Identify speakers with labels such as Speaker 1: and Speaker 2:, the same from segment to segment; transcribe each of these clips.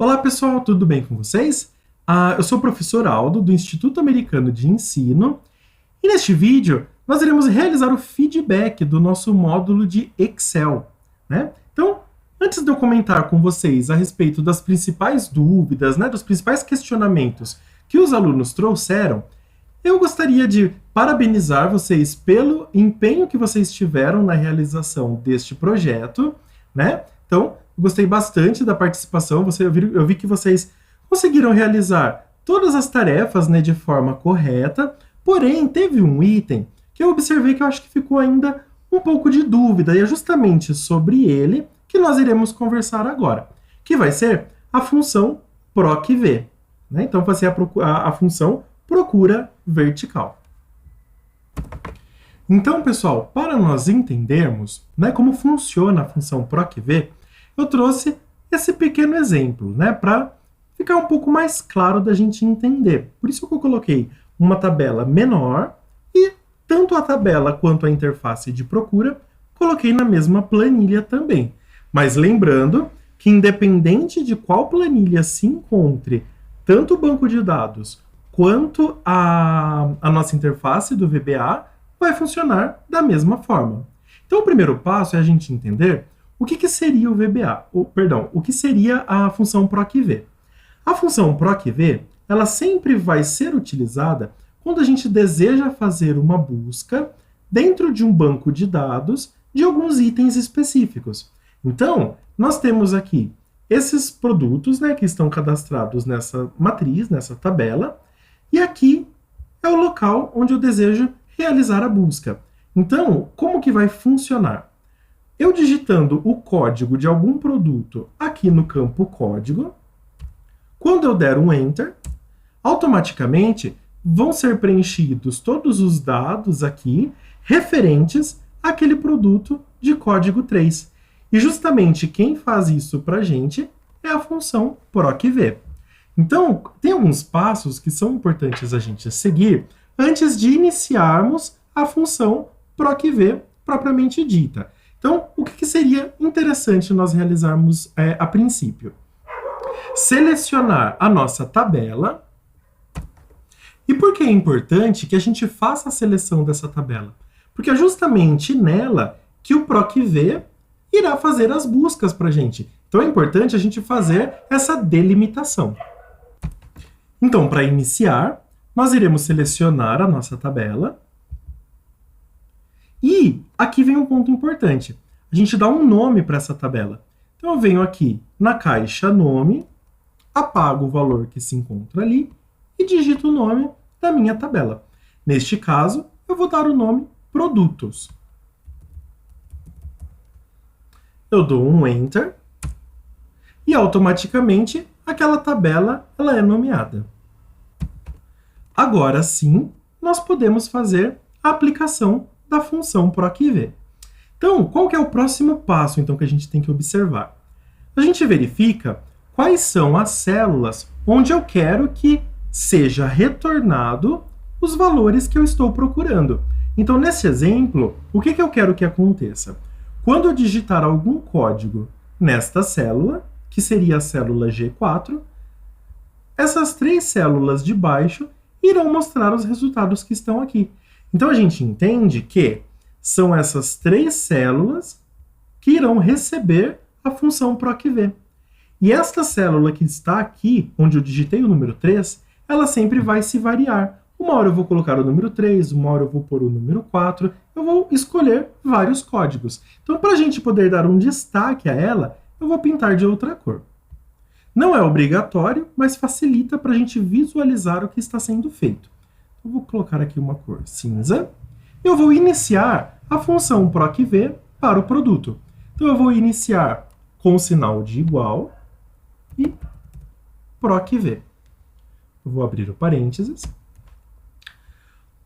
Speaker 1: Olá pessoal, tudo bem com vocês? Eu sou o professor Aldo, do Instituto Americano de Ensino, e neste vídeo nós iremos realizar o feedback do nosso módulo de Excel, né? Então, antes de eu comentar com vocês a respeito das principais dúvidas, né, dos principais questionamentos que os alunos trouxeram, eu gostaria de parabenizar vocês pelo empenho que vocês tiveram na realização deste projeto, né? Então, eu gostei bastante da participação, eu vi que vocês conseguiram realizar todas as tarefas, né, de forma correta, porém, teve um item que eu observei que eu acho que ficou ainda um pouco de dúvida, e é justamente sobre ele que nós iremos conversar agora, que vai ser a função PROC-V, né? Então, vai ser a função procura vertical. Então, pessoal, para nós entendermos, né, como funciona a função PROC-V, eu trouxe esse pequeno exemplo, né, para ficar um pouco mais claro da gente entender. Por isso que eu coloquei uma tabela menor e tanto a tabela quanto a interface de procura coloquei na mesma planilha também. Mas lembrando que independente de qual planilha se encontre, tanto o banco de dados quanto a nossa interface do VBA vai funcionar da mesma forma. Então, o primeiro passo é a gente entender o que seria o VBA, o que seria a função PROC-V. A função PROC-V, ela sempre vai ser utilizada quando a gente deseja fazer uma busca dentro de um banco de dados de alguns itens específicos. Então, nós temos aqui esses produtos, né, que estão cadastrados nessa matriz, nessa tabela, e aqui é o local onde eu desejo realizar a busca. Então, como que vai funcionar? Eu digitando o código de algum produto aqui no campo código, quando eu der um Enter, automaticamente vão ser preenchidos todos os dados aqui referentes àquele produto de código 3. E justamente quem faz isso para a gente é a função PROC-V. Então, tem alguns passos que são importantes a gente seguir antes de iniciarmos a função PROC-V propriamente dita. Então, o que seria interessante nós realizarmos a princípio? Selecionar a nossa tabela. E por que é importante que a gente faça a seleção dessa tabela? Porque é justamente nela que o PROC-V irá fazer as buscas para a gente. Então, é importante a gente fazer essa delimitação. Então, para iniciar, nós iremos selecionar a nossa tabela. E aqui vem um ponto importante. A gente dá um nome para essa tabela. Então, eu venho aqui na caixa nome, apago o valor que se encontra ali e digito o nome da minha tabela. Neste caso, eu vou dar o nome produtos. Eu dou um Enter e automaticamente aquela tabela ela é nomeada. Agora sim, nós podemos fazer a aplicação da função PROC-V. Então, qual que é o próximo passo então, que a gente tem que observar? A gente verifica quais são as células onde eu quero que seja retornado os valores que eu estou procurando. Então, nesse exemplo, o que eu quero que aconteça? Quando eu digitar algum código nesta célula, que seria a célula G4, essas 3 células de baixo irão mostrar os resultados que estão aqui. Então, a gente entende que são essas 3 células que irão receber a função PROC-V. E esta célula que está aqui, onde eu digitei o número 3, ela sempre vai se variar. Uma hora eu vou colocar o número 3, uma hora eu vou pôr o número 4, eu vou escolher vários códigos. Então, para a gente poder dar um destaque a ela, eu vou pintar de outra cor. Não é obrigatório, mas facilita para a gente visualizar o que está sendo feito. Eu vou colocar aqui uma cor cinza. Eu vou iniciar a função PROC-V para o produto. Então, eu vou iniciar com o sinal de igual e PROC-V. Eu vou abrir o parênteses.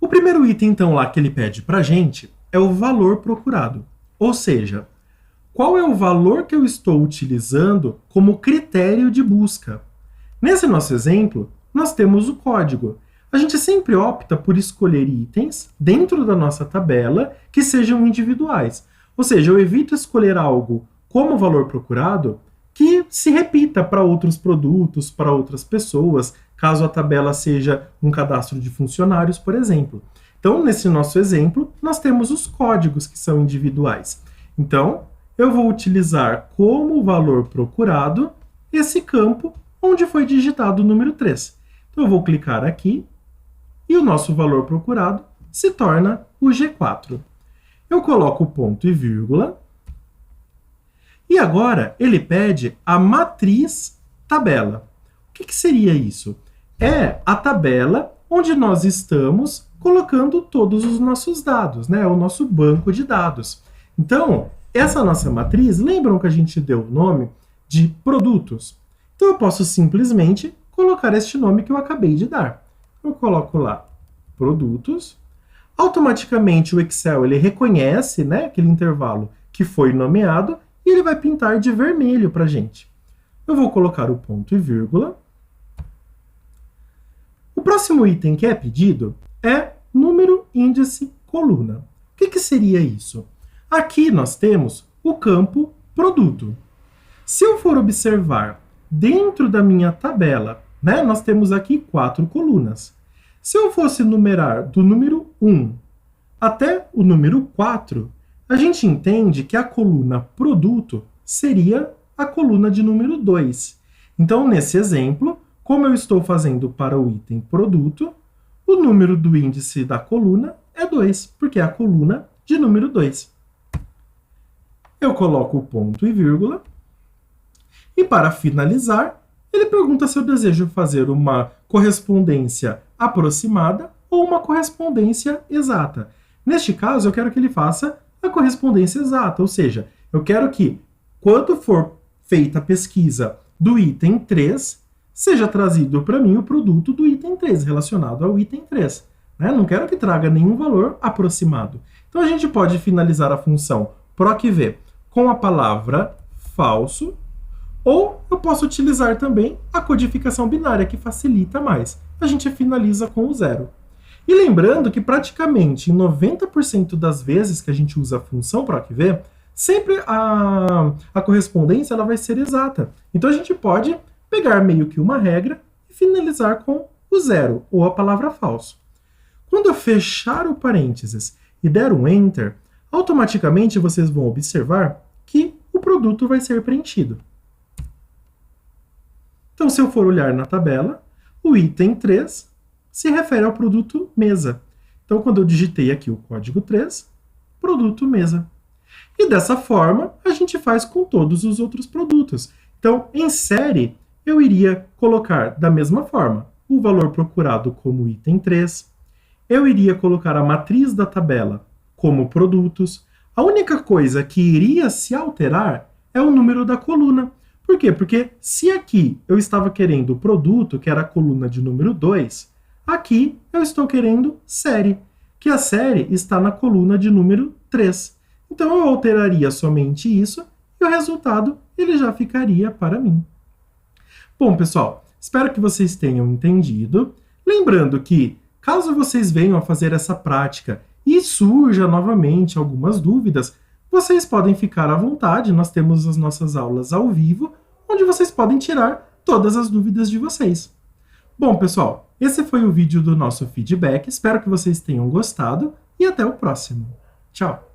Speaker 1: O primeiro item, então, lá que ele pede para a gente é o valor procurado. Ou seja, qual é o valor que eu estou utilizando como critério de busca? Nesse nosso exemplo, nós temos o código. A gente sempre opta por escolher itens dentro da nossa tabela que sejam individuais. Ou seja, eu evito escolher algo como valor procurado que se repita para outros produtos, para outras pessoas, caso a tabela seja um cadastro de funcionários, por exemplo. Então, nesse nosso exemplo, nós temos os códigos que são individuais. Então, eu vou utilizar como valor procurado esse campo onde foi digitado o número 3. Então, eu vou clicar aqui e o nosso valor procurado se torna o G4. Eu coloco o ponto e vírgula. E agora ele pede a matriz tabela. O que seria isso? É a tabela onde nós estamos colocando todos os nossos dados, né? O nosso banco de dados. Então, essa nossa matriz, lembram que a gente deu o nome de produtos? Então, eu posso simplesmente colocar este nome que eu acabei de dar. Eu coloco lá produtos. Automaticamente o Excel ele reconhece, né, aquele intervalo que foi nomeado e ele vai pintar de vermelho para a gente. Eu vou colocar o ponto e vírgula. O próximo item que é pedido é número, índice, coluna. O que seria isso? Aqui nós temos o campo produto. Se eu for observar dentro da minha tabela, né, nós temos aqui 4 colunas. Se eu fosse numerar do número 1 até o número 4, a gente entende que a coluna produto seria a coluna de número 2. Então, nesse exemplo, como eu estou fazendo para o item produto, o número do índice da coluna é 2, porque é a coluna de número 2. Eu coloco o ponto e vírgula. E para finalizar, ele pergunta se eu desejo fazer uma correspondência aproximada ou uma correspondência exata. Neste caso, eu quero que ele faça a correspondência exata, ou seja, eu quero que, quando for feita a pesquisa do item 3, seja trazido para mim o produto do item 3, relacionado ao item 3. Né? Não quero que traga nenhum valor aproximado. Então, a gente pode finalizar a função procv com a palavra falso, ou eu posso utilizar também a codificação binária, que facilita mais. A gente finaliza com o 0. E lembrando que praticamente em 90% das vezes que a gente usa a função procv, sempre a correspondência ela vai ser exata. Então a gente pode pegar meio que uma regra e finalizar com o 0, ou a palavra falso. Quando eu fechar o parênteses e der um Enter, automaticamente vocês vão observar que o produto vai ser preenchido. Então, se eu for olhar na tabela, o item 3 se refere ao produto mesa. Então, quando eu digitei aqui o código 3, produto mesa. E dessa forma, a gente faz com todos os outros produtos. Então, em série, eu iria colocar da mesma forma o valor procurado como item 3, eu iria colocar a matriz da tabela como produtos. A única coisa que iria se alterar é o número da coluna. Por quê? Porque se aqui eu estava querendo o produto, que era a coluna de número 2, aqui eu estou querendo série, que a série está na coluna de número 3. Então eu alteraria somente isso e o resultado ele já ficaria para mim. Bom, pessoal, espero que vocês tenham entendido. Lembrando que, caso vocês venham a fazer essa prática e surja novamente algumas dúvidas, vocês podem ficar à vontade, nós temos as nossas aulas ao vivo, onde vocês podem tirar todas as dúvidas de vocês. Bom, pessoal, esse foi o vídeo do nosso feedback, espero que vocês tenham gostado e até o próximo. Tchau!